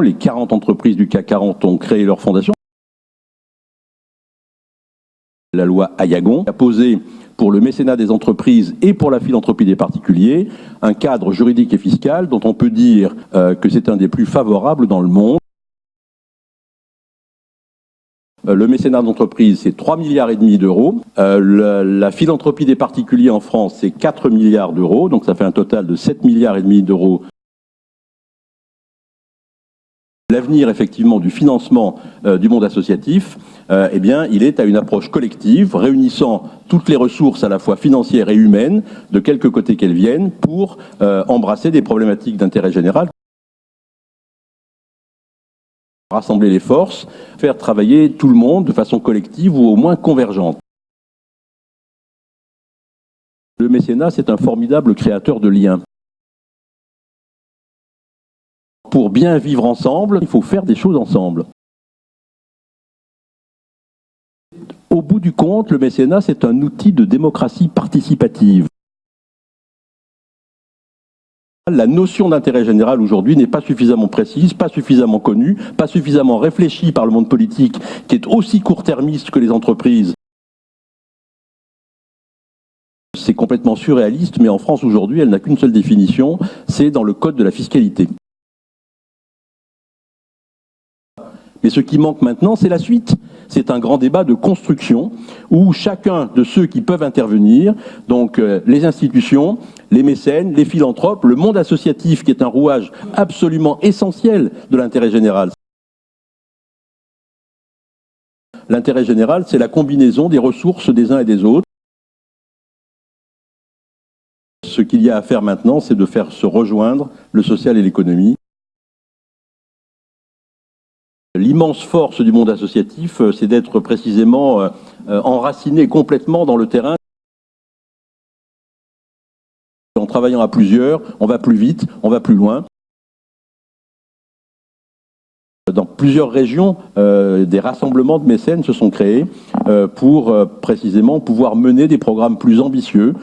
Les 40 entreprises du CAC 40 ont créé leur fondation. La loi Aillagon a posé pour le mécénat des entreprises et pour la philanthropie des particuliers un cadre juridique et fiscal dont on peut dire que c'est un des plus favorables dans le monde. Le mécénat d'entreprise, c'est 3,5 milliards d'euros. La philanthropie des particuliers en France, c'est 4 milliards d'euros. Donc ça fait un total de 7,5 milliards d'euros. L'avenir, effectivement, du financement du monde associatif, eh bien, il est à une approche collective, réunissant toutes les ressources à la fois financières et humaines, de quelque côté qu'elles viennent, pour embrasser des problématiques d'intérêt général. Rassembler les forces, faire travailler tout le monde de façon collective ou au moins convergente. Le mécénat, c'est un formidable créateur de liens. Pour bien vivre ensemble, il faut faire des choses ensemble. Au bout du compte, le mécénat, c'est un outil de démocratie participative. La notion d'intérêt général aujourd'hui n'est pas suffisamment précise, pas suffisamment connue, pas suffisamment réfléchie par le monde politique, qui est aussi court-termiste que les entreprises. C'est complètement surréaliste, mais en France aujourd'hui, elle n'a qu'une seule définition, c'est dans le code de la fiscalité. Mais ce qui manque maintenant, c'est la suite. C'est un grand débat de construction où chacun de ceux qui peuvent intervenir, donc les institutions, les mécènes, les philanthropes, le monde associatif qui est un rouage absolument essentiel de l'intérêt général. L'intérêt général, c'est la combinaison des ressources des uns et des autres. Ce qu'il y a à faire maintenant, c'est de faire se rejoindre le social et l'économie. L'immense force du monde associatif, c'est d'être précisément enraciné complètement dans le terrain. En travaillant à plusieurs, on va plus vite, on va plus loin. Dans plusieurs régions, des rassemblements de mécènes se sont créés pour précisément pouvoir mener des programmes plus ambitieux.